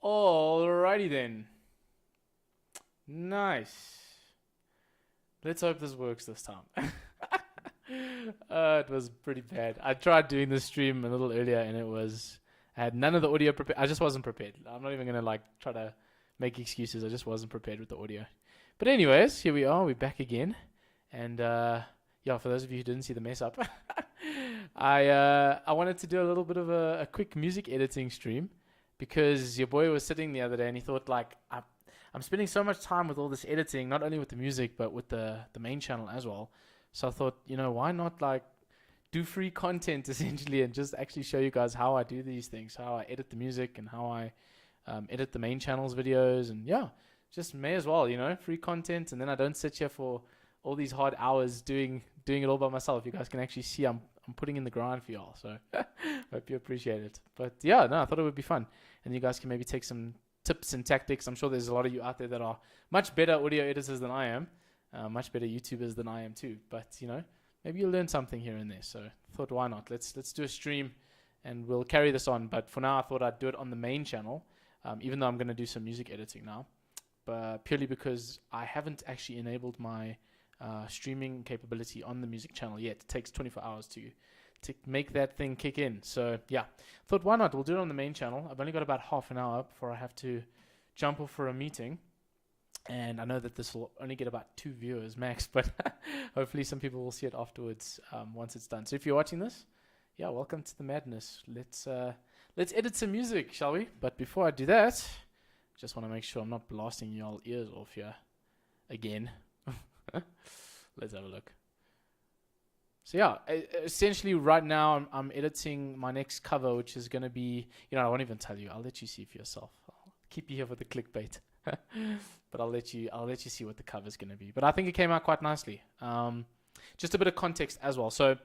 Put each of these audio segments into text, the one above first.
Alrighty then. Nice. Let's hope this works this time. It was pretty bad. I tried doing the stream a little earlier and I had none of the audio prepared. I just wasn't prepared. I'm not even gonna try to make excuses. I just wasn't prepared with the audio. But anyways, here we are. We're back again. And yeah, for those of you who didn't see the mess up, I wanted to do a little bit of a quick music editing stream because your boy was sitting the other day and he thought I'm spending so much time with all this editing, not only with the music but with the main channel as well. So I thought, why not do free content essentially and just actually show you guys how I do these things, how I edit the music and how I edit the main channel's videos, and yeah, just may as well, free content, and then I don't sit here for all these hard hours doing it all by myself. You guys can actually see I'm putting in the grind for y'all, so hope you appreciate it. But yeah, no, I thought it would be fun, and you guys can maybe take some tips and tactics. I'm sure there's a lot of you out there that are much better audio editors than I am, much better YouTubers than I am too. But maybe you'll learn something here and there. So I thought, why not? Let's do a stream, and we'll carry this on. But for now, I thought I'd do it on the main channel, even though I'm going to do some music editing now. But purely because I haven't actually enabled my streaming capability on the music channel yet. It takes 24 hours to make that thing kick in. So yeah, thought why not? We'll do it on the main channel. I've only got about half an hour before I have to jump off for a meeting. And I know that this will only get about 2 viewers max, but hopefully some people will see it afterwards once it's done. So if you're watching this, yeah, welcome to the madness. Let's edit some music, shall we? But before I do that, just want to make sure I'm not blasting y'all ears off here again. Let's have a look. So yeah, essentially right now I'm editing my next cover, which is going to be, I won't even tell you. I'll let you see for yourself. I'll keep you here for the clickbait. But I'll let you see what the cover is going to be. But I think it came out quite nicely. Just a bit of context as well. So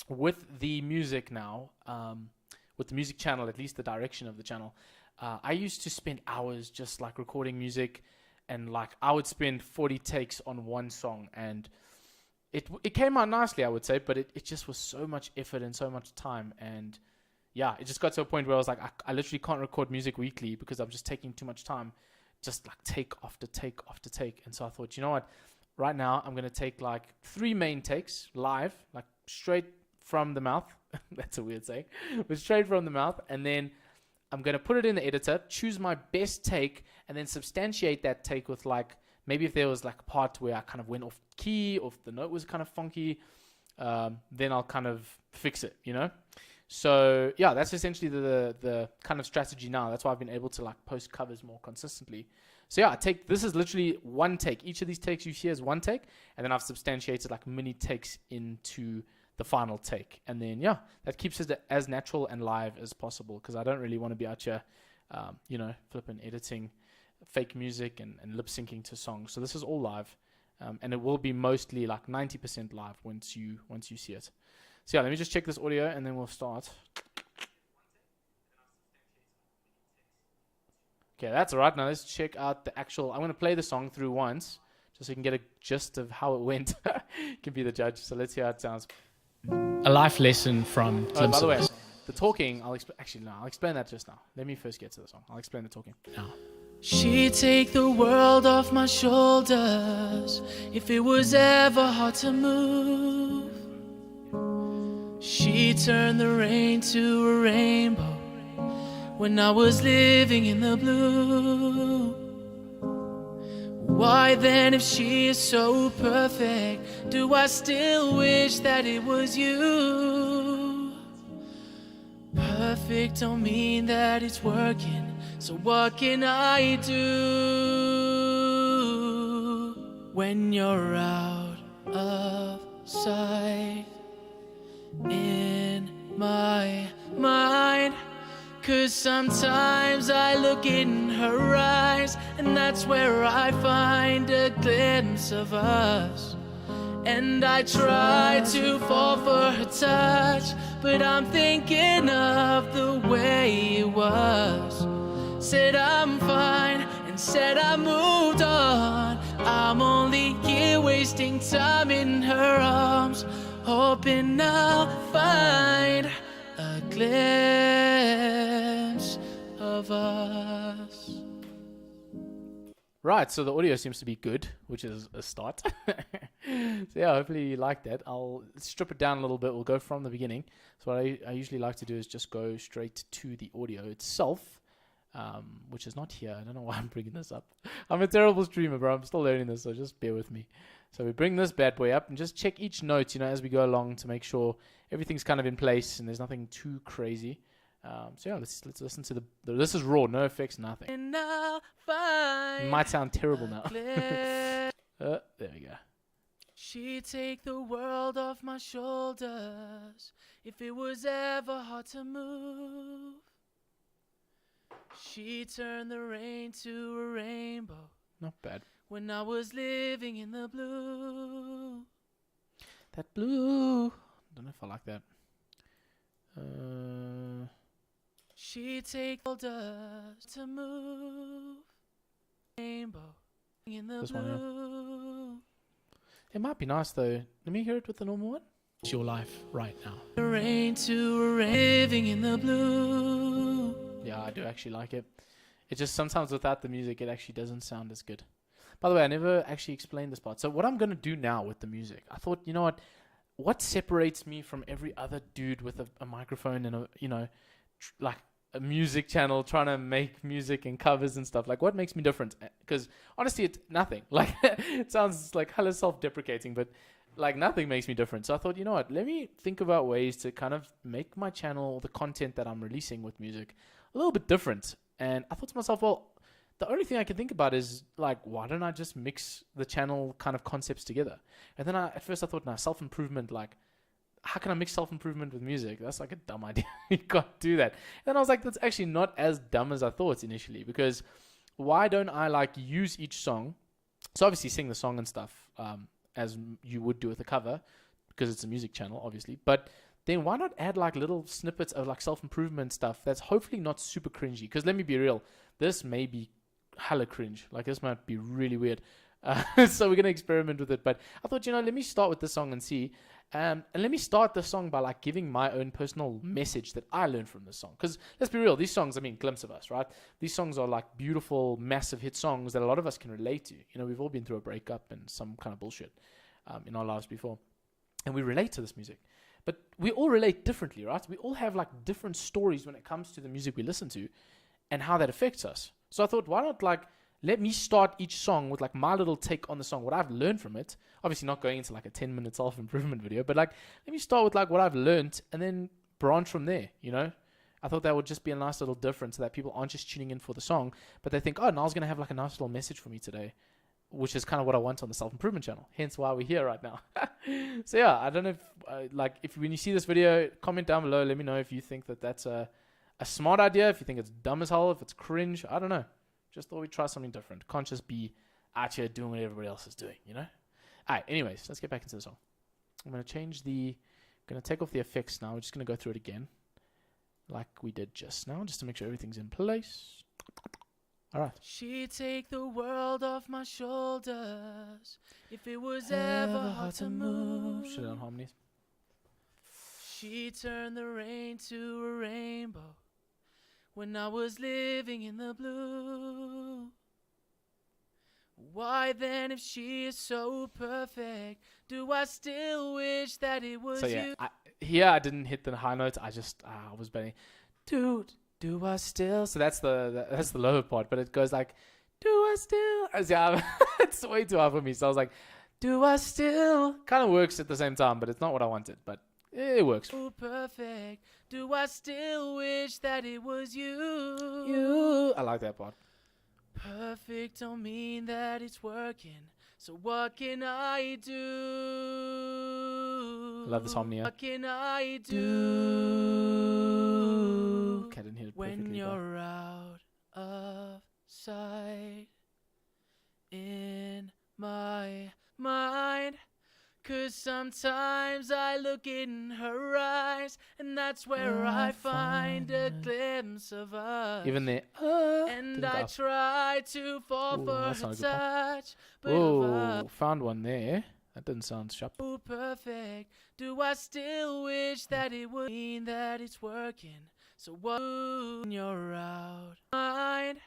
with the music now, with the music channel, at least the direction of the channel, I used to spend hours just recording music, and I would spend 40 takes on one song, and it came out nicely, I would say, but it just was so much effort and so much time. And yeah, it just got to a point where I was I literally can't record music weekly because I'm just taking too much time, just take after take after take. And so I thought, you know what, right now I'm going to take 3 main takes live, straight from the mouth. That's a weird saying, but straight from the mouth. And then I'm going to put it in the editor, choose my best take, and then substantiate that take with maybe if there was a part where I kind of went off key, or if the note was kind of funky, then I'll kind of fix it, So yeah, that's essentially the kind of strategy now. That's why I've been able to post covers more consistently. So yeah, this is literally one take. Each of these takes you see is one take, and then I've substantiated mini takes into the final take. And then yeah, that keeps it as natural and live as possible, because I don't really want to be out here, flipping editing fake music and lip syncing to songs. So this is all live, and it will be mostly 90% live once you see it. So yeah, let me just check this audio and then we'll start. Okay, that's all right. Now let's check out the actual. I'm going to play the song through once just so you can get a gist of how it went. You can be the judge. So let's hear how it sounds. A life lesson from Glimpse. By the way, the talking, I'll explain that just now. Let me first get to the song. I'll explain the talking now. She'd take the world off my shoulders if it was ever hard to move. She turned the rain to a rainbow when I was living in the blue. Why then, if she is so perfect, do I still wish that it was you? Perfect don't mean that it's working, so what can I do when you're out of sight in my mind? 'Cause sometimes I look in her eyes, and that's where I find a glimpse of us. And I try to fall for her touch, but I'm thinking of the way it was. Said I'm fine, and said I moved on. I'm only here wasting time in her arms, hoping I'll find a glimpse of of us. Right, so the audio seems to be good, which is a start. So yeah, hopefully you like that. I'll strip it down a little bit. We'll go from the beginning. So what I usually like to do is just go straight to the audio itself, which is not here. I don't know why I'm bringing this up. I'm a terrible streamer, bro. I'm still learning this, so just bear with me. So we bring this bad boy up and just check each note, as we go along to make sure everything's kind of in place and there's nothing too crazy. So yeah, let's listen to this is raw, no effects, nothing. And I'll find Might sound terrible now. there we go. she'd take the world off my shoulders if it was ever hard to move. She'd turn the rain to a rainbow Not bad. when I was living in the blue. That blue. Don't know if I like that. She'd take all dust to move. Rainbow in the This one, yeah. blue. It might be nice though. Let me hear it with the normal one. It's your life right now. The rain to a rain. Living in the blue. Yeah, I do actually like it. It just sometimes without the music, it actually doesn't sound as good. By the way, I never actually explained this part. So what I'm going to do now with the music, I thought, you know what separates me from every other dude with a microphone and like a music channel trying to make music and covers and stuff? Like, what makes me different? Because honestly, it's nothing. Like, it sounds like hella self-deprecating, but like nothing makes me different. So I thought, you know what? Let me think about ways to kind of make my channel, the content that I'm releasing with music, a little bit different. And I thought to myself, well, the only thing I can think about is like, why don't I just mix the channel kind of concepts together? And then at first I thought, nah, self-improvement, like, how can I mix self-improvement with music? That's like a dumb idea. You can't do that. And then I was like, that's actually not as dumb as I thought initially, because why don't I like use each song? So obviously sing the song and stuff, as you would do with a cover, because it's a music channel, obviously. But then why not add like little snippets of like self-improvement stuff that's hopefully not super cringy? Because let me be real, this may be hella cringe. Like, this might be really weird. So we're going to experiment with it. But I thought, let me start with this song and see. And let me start the song by like giving my own personal message that I learned from this song. Because let's be real, these songs, Glimpse of Us, right? These songs are like beautiful, massive hit songs that a lot of us can relate to. We've all been through a breakup and some kind of bullshit in our lives before. And we relate to this music. But we all relate differently, right? We all have like different stories when it comes to the music we listen to and how that affects us. So I thought, why not like let me start each song with like my little take on the song, what I've learned from it. Obviously not going into like a 10-minute self-improvement video, but like let me start with like what I've learned and then branch from there, I thought that would just be a nice little difference so that people aren't just tuning in for the song, but they think, oh, Niall's going to have like a nice little message for me today, which is kind of what I want on the self-improvement channel. Hence why we're here right now. So yeah, I don't know if when you see this video, comment down below. Let me know if you think that that's a smart idea, if you think it's dumb as hell, if it's cringe. I don't know. Just thought we'd try something different. Can't just be out here doing what everybody else is doing, Alright, anyways, let's get back into the song. I'm going to take off the effects now. We're just going to go through it again, like we did just now, just to make sure everything's in place. Alright. She'd take the world off my shoulders if it was ever hard to move. Shit on harmonies. She'd turn the rain to a rainbow when I was living in the blue. Why then, if she is so perfect, do I still wish that it was you? Here I didn't hit the high notes. I was banging. Do I still? So that's the lower part, but it goes like, do I still? It's way too high for me. So I was like, do I still? Kind of works at the same time, but it's not what I wanted. But it works. So perfect. Do I still wish that it was you? I like that part. Perfect don't mean that it's working. So what can I do? Love this harmony. What can I do? Okay, I didn't hit it when perfectly, you're out of sight in my mind? 'Cause sometimes I look in her eyes, and that's where I find a glimpse of us. Even there. And I try to fall for her touch. But Whoa, found one there. That didn't sound sharp. perfect. Do I still wish that it would mean that it's working? So when you're out of mind,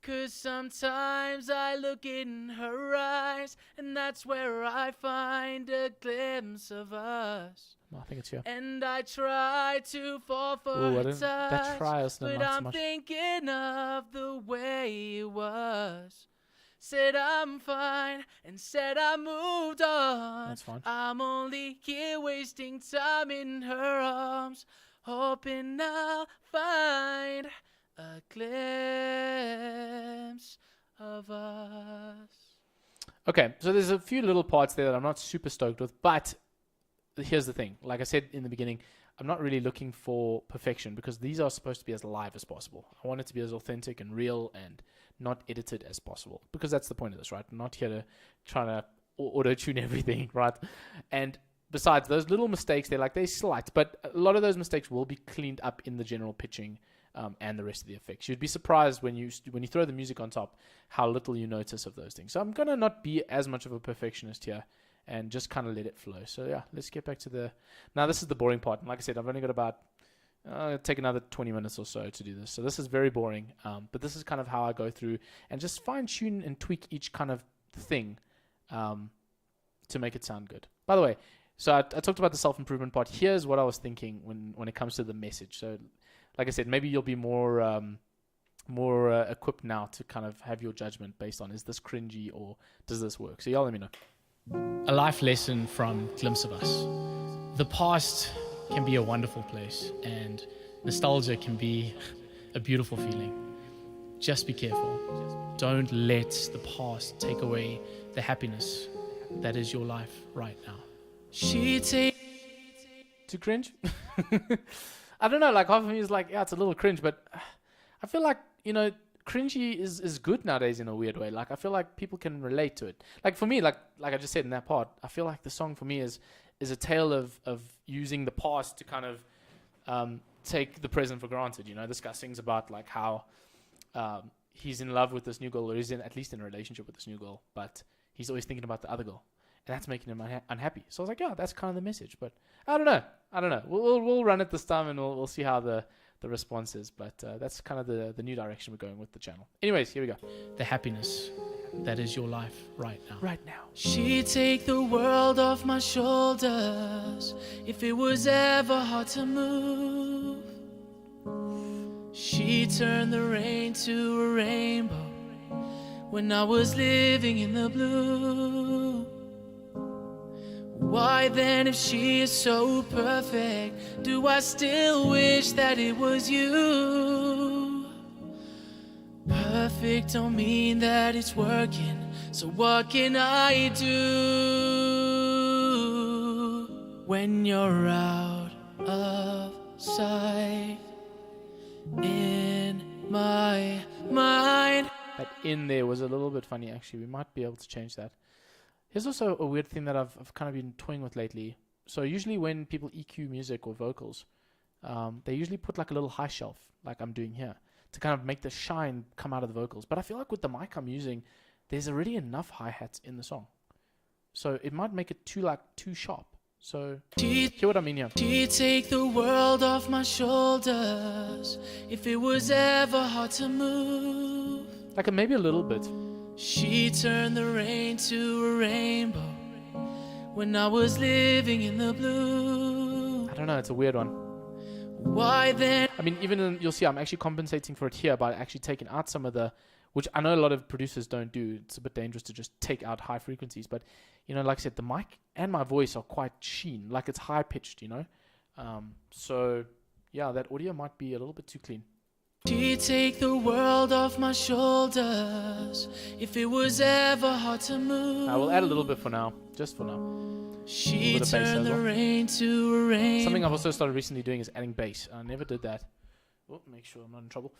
'cause sometimes I look in her eyes, and that's where I find a glimpse of us. I think it's here. And I try to fall for Ooh, her that touch, try is not but so I'm much. thinking of the way it was. Said I'm fine, and said I moved on. That's fine. I'm only here wasting time in her arms, hoping I'll find a glimpse of us. Okay, so there's a few little parts there that I'm not super stoked with, but here's the thing. Like I said in the beginning, I'm not really looking for perfection because these are supposed to be as live as possible. I want it to be as authentic and real and not edited as possible because that's the point of this, right? I'm not here to try to auto-tune everything, right? And besides, those little mistakes, they're slight, but a lot of those mistakes will be cleaned up in the general pitching and the rest of the effects. You'd be surprised when you throw the music on top how little you notice of those things. So I'm going to not be as much of a perfectionist here and just kind of let it flow. So yeah, let's get back to now this is the boring part. And like I said, I've only got about, take another 20 minutes or so to do this. So this is very boring, but this is kind of how I go through and just fine tune and tweak each kind of thing to make it sound good. By the way, so I talked about the self-improvement part. Here's what I was thinking when it comes to the message. So like I said, maybe you'll be more equipped now to kind of have your judgment based on, is this cringy or does this work? So y'all let me know. A life lesson from Glimpse of Us. The past can be a wonderful place, and nostalgia can be a beautiful feeling. Just be careful. Don't let the past take away the happiness that is your life right now. Too cringe? I don't know, like half of me is like, yeah, it's a little cringe, but I feel like, cringy is good nowadays in a weird way. Like I feel like people can relate to it. Like for me, like I just said in that part, I feel like the song for me is a tale of using the past to kind of take the present for granted. This guy sings about like how he's in love with this new girl, or he's at least in a relationship with this new girl, but he's always thinking about the other girl, and that's making him unhappy. So I was like, yeah, that's kind of the message. But I don't know. We'll run it this time, and we'll see how the response is, but that's kind of the new direction we're going with the channel. Anyways, here we go. The happiness that is your life right now. Right now. She'd take the world off my shoulders if it was ever hard to move. She'd turn the rain to a rainbow when I was living in the blue. Why then, if she is so perfect, do I still wish that it was you? Perfect don't mean that it's working, so what can I do when you're out of sight in my mind? That in there was a little bit funny, actually. We might be able to change that. Here's also a weird thing that I've kind of been toying with lately. So usually when people EQ music or vocals, they usually put like a little high shelf, like I'm doing here, to kind of make the shine come out of the vocals. But I feel like with the mic I'm using, there's already enough hi-hats in the song. So it might make it too sharp. So hear what I mean here. She'd take the world off my shoulders if it was ever hard to move. Like maybe a little bit. She turned the rain to a rainbow when I was living in the blue. I don't know, it's a weird one. Why then? I mean, you'll see I'm actually compensating for it here by actually taking out some of which I know a lot of producers don't do. It's a bit dangerous to just take out high frequencies. But, like I said, the mic and my voice are quite sheen. Like it's high pitched, So, yeah, that audio might be a little bit too clean. She'd take the world off my shoulders if it was ever hard to move. I will add a little bit for now, just for now. She turned the rain to a rain. Something I've also started recently doing is adding bass. I never did that. Oh, make sure I'm not in trouble.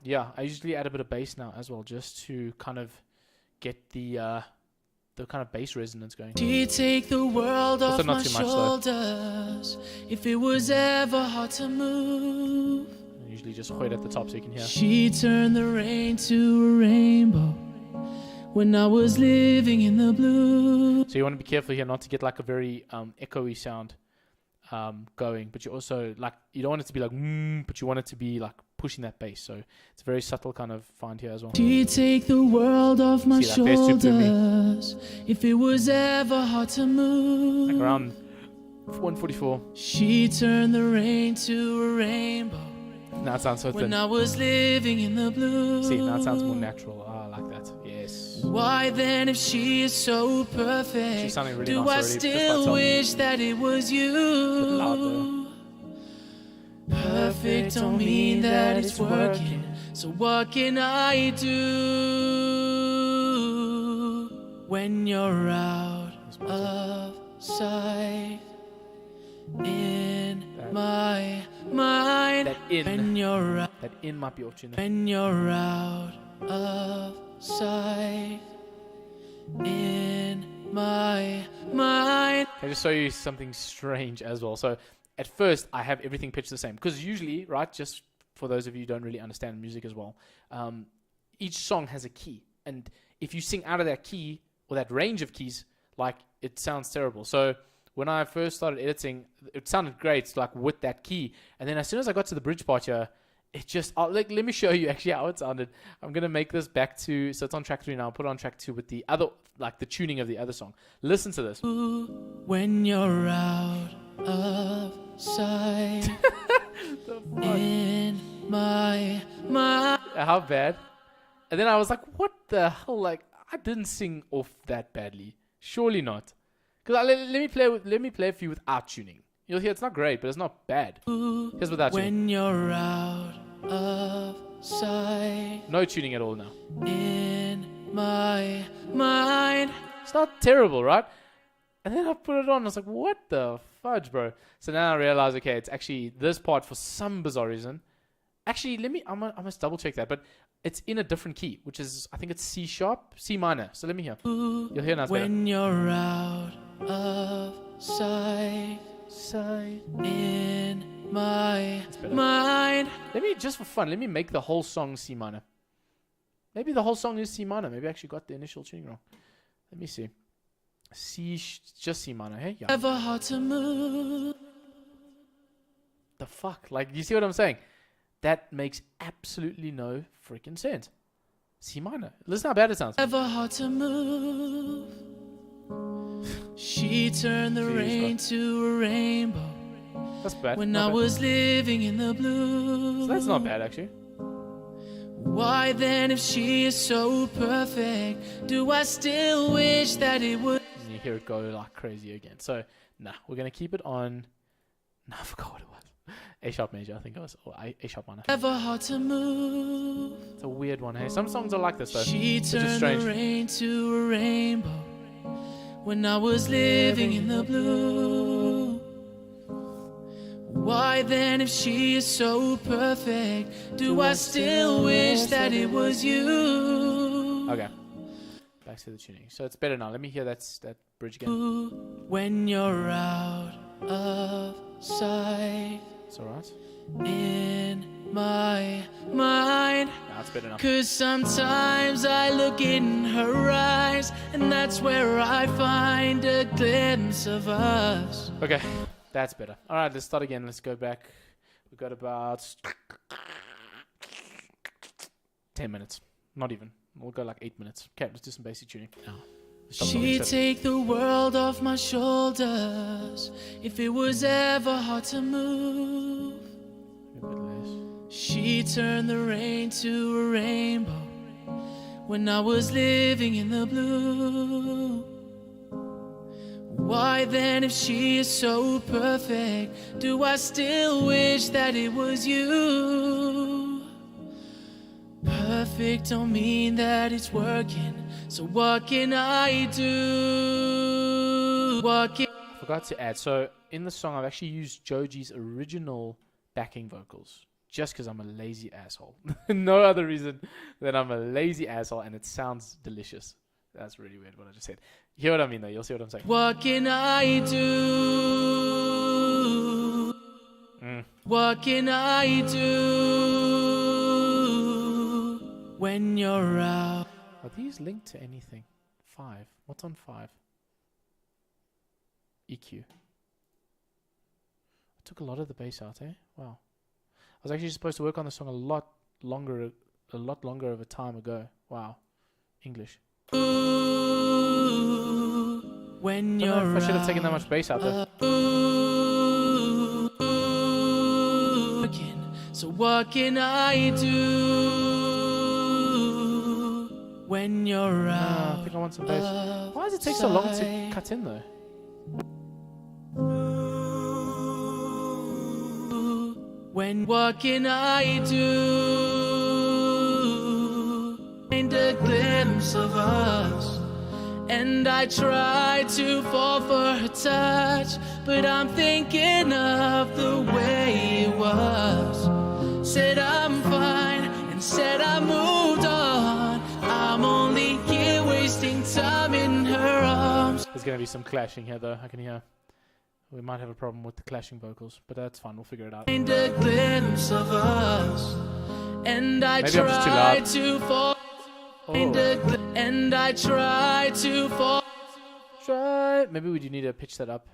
Yeah, I usually add a bit of bass now as well, just to kind of get the kind of bass resonance going. She'd take the world off my shoulders if it was ever hard to move. Usually just hold it at the top so you can hear. She turned the rain to a rainbow when I was living in the blue. So you want to be careful here not to get like a very echoey sound going, but you also like you don't want it to be like but you want it to be like pushing that bass. So it's a very subtle kind of find here as well. She'd take the world off my See, that bass tube blew me. shoulders if it was ever hard to move. Like around 144. She turned the rain to a rainbow Now it sounds so when thin. I was living in the blue. See, now it sounds more natural. I like that. Yes. Why then, if she is so perfect, She's sounding really do nice I already, just by still itself. wish that it was Bit loud, you? Perfect don't mean that it's working. So what can I do when you're out of sight in my mind? That in. When you're out, That in might be off tune. when you're out of sight in my mind. Can I just show you something strange as well? So at first, I have everything pitched the same. Because usually, right, just for those of you who don't really understand music as well, each song has a key. And if you sing out of that key, or that range of keys, like, it sounds terrible. So when I first started editing, it sounded great, like, with that key. And then as soon as I got to the bridge part here, it just, let me show you actually how it sounded. I'm going to make this back to, so it's on track 3 now. I'll put it on track 2 with the other, like, the tuning of the other song. Listen to this. When you're out of sight in my mind. How bad? And then I was like, what the hell? Like, I didn't sing off that badly. Surely not. Because let me play for you without tuning. You'll hear it's not great, but it's not bad. Here's without tuning. When you're out of sight No tuning at all now. in my mind. It's not terrible, right? And then I put it on. I was like, what the fudge, bro? So now I realize, okay, it's actually this part for some bizarre reason. Actually, I must double check that. But it's in a different key, which is, I think it's C sharp, C minor. So let me hear. You'll hear now it's better. When you're out of sight in my better. mind. Let me, just for fun, let me make the whole song C minor. Maybe the whole song is C minor. Maybe I actually got the initial tuning wrong. Let me see. Just C minor, hey? Yeah. Ever hard to move. The fuck? Like, you see what I'm saying? That makes absolutely no freaking sense. C minor. Listen how bad it sounds. Ever hard to move. She turned the Jeez, rain to a rainbow That's bad. when Not I bad. was living in the blue. So that's not bad, actually. Why then, if she is so perfect, do I still wish that it would? And you hear it go like crazy again. So, nah, we're going to keep it on. No, I forgot what it was. A sharp major, I think it was. Or A sharp minor. Ever hard to move. It's a weird one, hey? Some songs are like this, though. She Which is turned strange. the rain to a rainbow when I was living in the blue. Why then, if she is so perfect, do I still wish that it was you? Okay. Back to the tuning. So it's better now. Let me hear that bridge again. When you're out of sight It's alright. in my mind. Now it's better now. 'Cause sometimes I look in her eyes, and that's where I find a glimpse of us. Okay. That's better. Alright, let's start again. Let's go back. We've got about 10 minutes. Not even. We'll go like 8 minutes. Okay, let's do some basic tuning. Now. Stop talking She'd shit. take the world off my shoulders if it was ever hard to move. A bit less. She turned the rain to a rainbow when I was living in the blue. Why then, if she is so perfect, do I still wish that it was you? Perfect don't mean that it's working, so what can I do? What can I forgot to add. So in the song, I've actually used Joji's original backing vocals. Just because I'm a lazy asshole. No other reason than I'm a lazy asshole and it sounds delicious. That's really weird what I just said. You hear what I mean though? You'll see what I'm saying. What can I do? What can I do when you're out? Are these linked to anything? 5. What's on 5? EQ. took a lot of the bass out, eh? Wow. I was actually supposed to work on the song a lot longer of a time ago. Wow. English. When I don't know you're if I should have taken that much bass out though. So what can I do when you're I think I want some bass. Why does it take so long to cut in though? What can I do? Find a glimpse of us, and I try to fall for her touch, but I'm thinking of the way it was. Said I'm fine, and said I moved on. I'm only here wasting time in her arms. There's gonna be some clashing here though, I can hear. We might have a problem with the clashing vocals, but that's fine, we'll figure it out. Find a glimpse of us, and I Maybe I'm just too try loud. to fall. Oh. And I try to fall. Maybe we do need to pitch that up.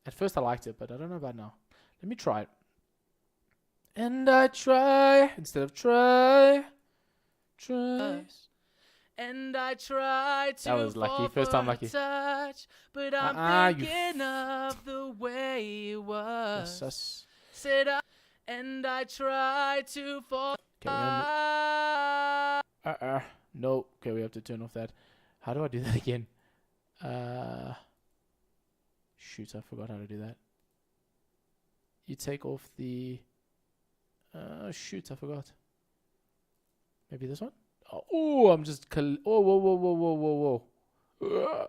At first I liked it, but I don't know about now. Let me try it. And I try instead of try. And I try to That was lucky. fall First time for lucky. touch, but I'm thinking of the way it was. Sus. Said I, and I try to fall. Okay, no. Okay, we have to turn off that. How do I do that again? Shoot, I forgot how to do that. You take off the... shoot, I forgot. Maybe this one? Oh, I'm just... whoa.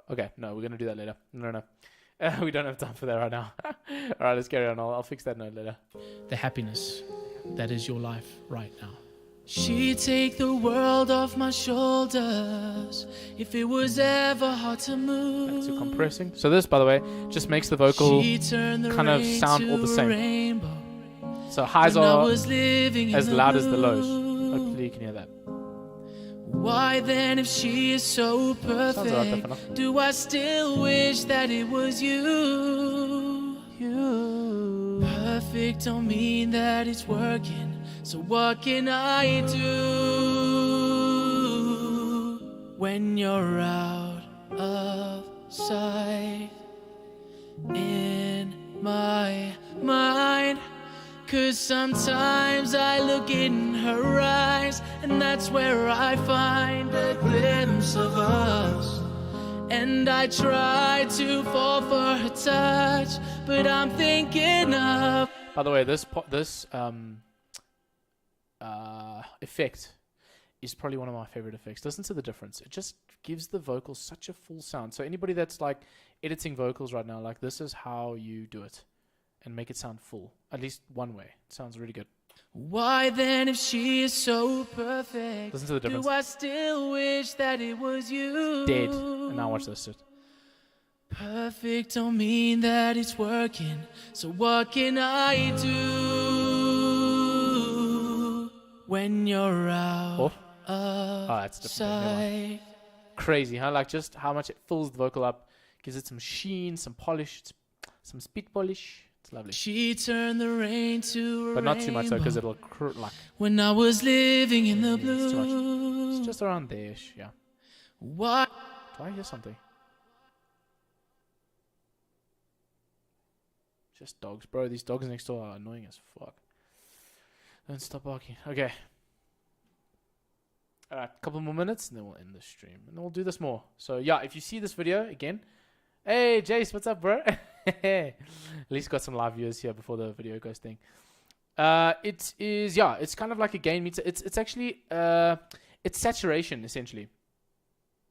Okay, no, we're going to do that later. No. We don't have time for that right now. Alright, let's carry on. I'll fix that note later. The happiness that is your life right now. She'd take the world off my shoulders if it was ever hard to move. Back to compressing. So this, by the way, just makes the vocal kind of sound all the same. So highs are as loud as the lows. Hopefully you can hear that. Why then, if she is so perfect, do I still wish that it was you? Perfect don't mean that it's working. So what can I do when you're out of sight in my mind? 'Cause sometimes I look in her eyes, and that's where I find a glimpse of us. And I try to fall for her touch, but I'm thinking of... By the way, this effect is probably one of my favorite effects. Listen to the difference. It just gives the vocals such a full sound. So anybody that's like editing vocals right now, like this is how you do it and make it sound full. At least one way. It sounds really good. Why then, if she is so perfect, listen to the difference. Do I still wish that it was you? Dead. And now watch this. Perfect don't mean that it's working. So what can I do when you're out of that's different. sight? Crazy, huh? Like just how much it fills the vocal up, gives it some sheen, some polish, some spit polish. It's lovely. She turned the rain to a but not too much though, because rainbow. it'll like. When I was living in the It's too much. blue. It's just around there-ish, yeah. What? Do I hear something? Just dogs, bro. These dogs next door are annoying as fuck. Don't stop barking. Okay. Alright, a couple more minutes and then we'll end the stream. And then we'll do this more. So yeah, if you see this video again. Hey Jace, what's up, bro? At least got some live viewers here before the video goes thing. It is, yeah, it's kind of like a gain meter. It's actually it's saturation essentially.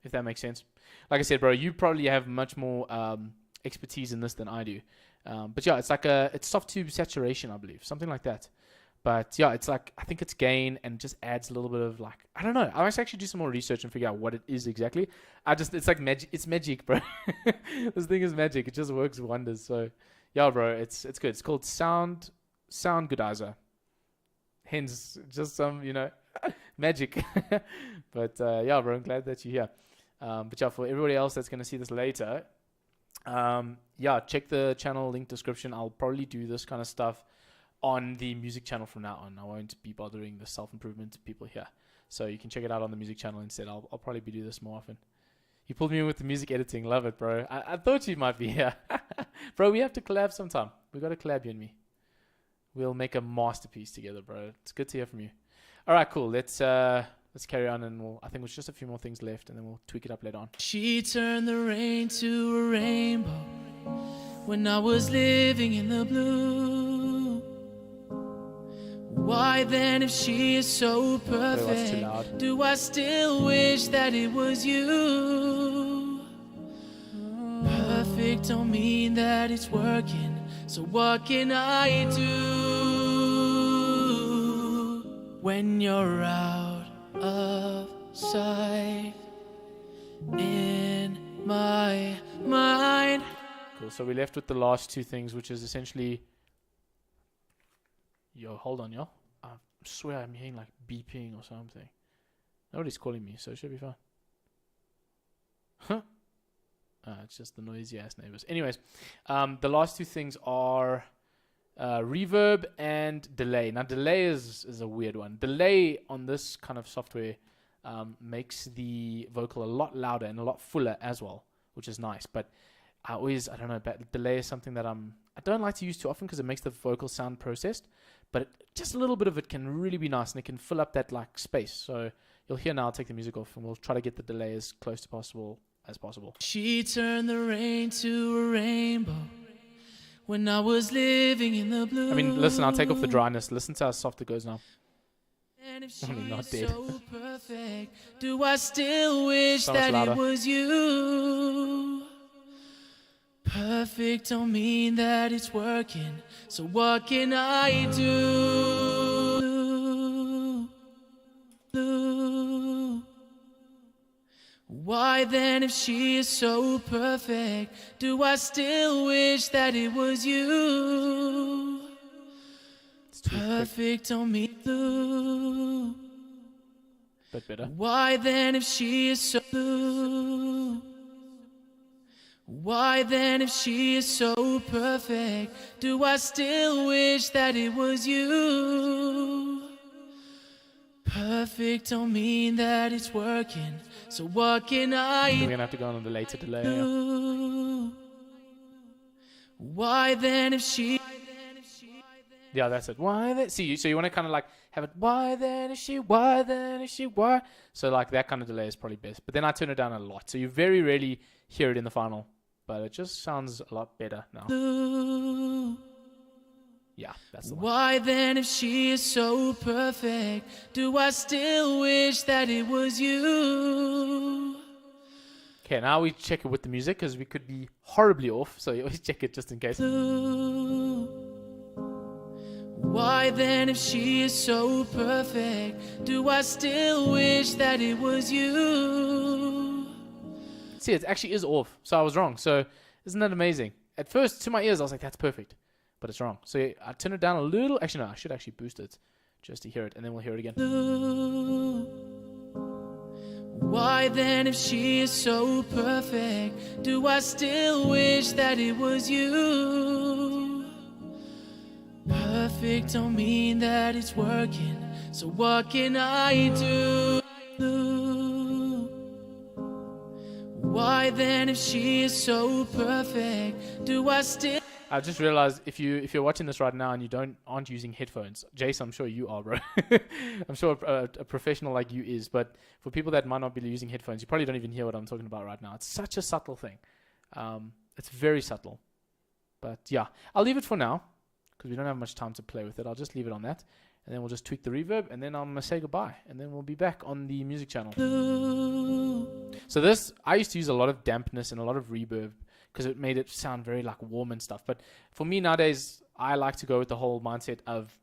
If that makes sense. Like I said, bro, you probably have much more expertise in this than I do. But yeah, it's like it's soft tube saturation, I believe, something like that. But yeah, it's like, I think it's gain and just adds a little bit of like, I don't know. I must actually do some more research and figure out what it is exactly. It's like magic. It's magic, bro. This thing is magic. It just works wonders. So yeah, bro, it's good. It's called Sound Goodizer. Hence, just some, magic. But yeah, bro, I'm glad that you're here. But yeah, for everybody else that's going to see this later, Yeah, check the channel link description. I'll probably do this kind of stuff on the music channel from now on. I won't be bothering the self-improvement people here. So you can check it out on the music channel instead. I'll probably be doing this more often. You pulled me in with the music editing. Love it, bro. I thought you might be here. Bro, we have to collab sometime. We got to collab, you and me. We'll make a masterpiece together, bro. It's good to hear from you. All right, cool. Let's carry on, and I think there's just a few more things left, and then we'll tweak it up later on. She turned the rain to a rainbow when I was living in the blue. Why then, if she is so perfect, do I still wish that it was you? Perfect don't mean that it's working, so what can I do when you're out of sight in my mind? Cool. So we left with the last two things, which is essentially. Yo, hold on, yo. I swear I'm hearing like beeping or something. Nobody's calling me, so it should be fine. Huh? It's just the noisy ass neighbors. Anyways, the last two things are reverb and delay. Now, delay is a weird one. Delay on this kind of software makes the vocal a lot louder and a lot fuller as well, which is nice. But I don't know, but delay is something that I don't like to use too often because it makes the vocal sound processed. But just a little bit of it can really be nice, and it can fill up that like space. So you'll hear now. I'll take the music off, and we'll try to get the delay as close to possible as possible. She turned the rain to a rainbow when I was living in the blue. I mean, listen, I'll take off the dryness. Listen to how soft it goes now. And if she Only not is dead. so perfect, do I still wish So much that louder. it was you? Perfect don't mean that it's working, so what can I do? Why then, if she is so perfect, do I still wish that it was you? It's too quick. Perfect don't mean blue. Bit better. Why then, if she is so blue? Why then, if she is so perfect, do I still wish that it was you? Perfect don't mean that it's working, so what can We're I gonna have to go on the later delay. Yeah. do? Why then, if she... Yeah, that's it. Why then? See, so you want to kind of like have it. Why then is she? Why then is she? Why? So like that kind of delay is probably best. But then I turn it down a lot, so you very rarely hear it in the final. But it just sounds a lot better now. Yeah, that's the one. Why then, if she is so perfect, do I still wish that it was you? Okay, now we check it with the music because we could be horribly off. So you always check it just in case. Why then, if she is so perfect, do I still wish that it was you? See, it actually is off. So I was wrong. So isn't that amazing? At first, to my ears, I was like, that's perfect. But it's wrong. So I turn it down a little. Actually, no, I should actually boost it just to hear it. And then we'll hear it again. Why then, if she is so perfect, do I still wish that it was you? Perfect don't mean that it's working, so what can I do? Why then, if she is so perfect, do I still... I just realized if you're watching this right now and you aren't using headphones, Jace, I'm sure you are, bro. I'm sure a professional like you is, but for people that might not be using headphones, you probably don't even hear what I'm talking about right now. It's such a subtle thing. It's very subtle. But yeah, I'll leave it for now because we don't have much time to play with it. I'll just leave it on that, and then we'll just tweak the reverb, and then I'm gonna say goodbye, and then we'll be back on the music channel. So this, I used to use a lot of dampness and a lot of reverb because it made it sound very like warm and stuff. But for me nowadays, I like to go with the whole mindset of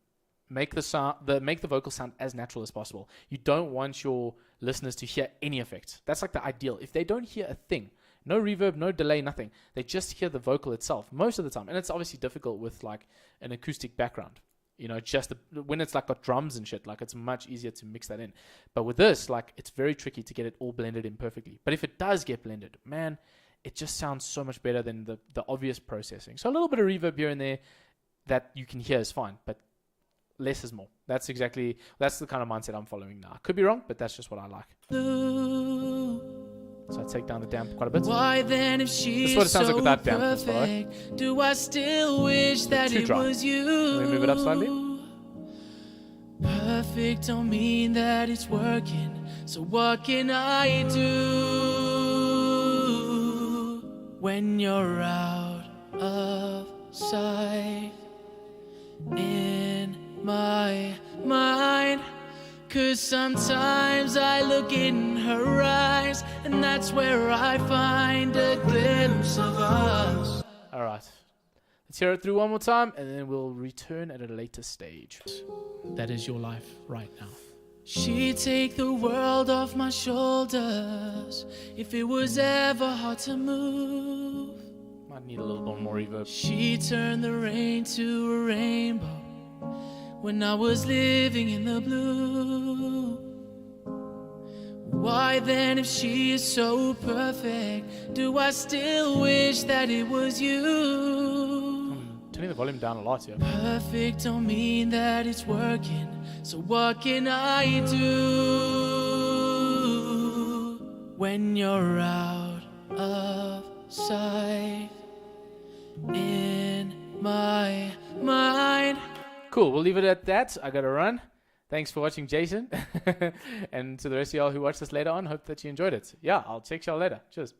make the vocal sound as natural as possible. You don't want your listeners to hear any effects. That's like the ideal. If they don't hear a thing, no reverb, no delay, nothing, they just hear the vocal itself most of the time. And it's obviously difficult with like an acoustic background. You know, just when it's like got drums and shit, like it's much easier to mix that in. But with this, like it's very tricky to get it all blended in perfectly. But if it does get blended, man, it just sounds so much better than the obvious processing. So a little bit of reverb here and there that you can hear is fine, but less is more. That's the kind of mindset I'm following now. I could be wrong, but that's just what I like. So I take down the damp quite a bit. Why then, if she This is what it sounds like so without dampness, by the way. perfect, do I still wish that too it dry. was you? Let me move it up slightly. Perfect don't mean that it's working. So what can I do when you're out of sight in my mind? 'Cause sometimes I look in her eyes, and that's where I find a glimpse of us. All right. Let's hear it through one more time, and then we'll return at a later stage. That is your life right now. She'd take the world off my shoulders if it was ever hard to move. Might need a little bit more reverb. She turned the rain to a rainbow when I was living in the blue. Why then, if she is so perfect, do I still wish that it was you? Turning the volume down a lot here. Perfect don't mean that it's working. So what can I do when you're out of sight in my mind? Cool. We'll leave it at that. I gotta run. Thanks for watching, Jason. And to the rest of y'all who watch this later on, hope that you enjoyed it. Yeah, I'll check y'all later. Cheers.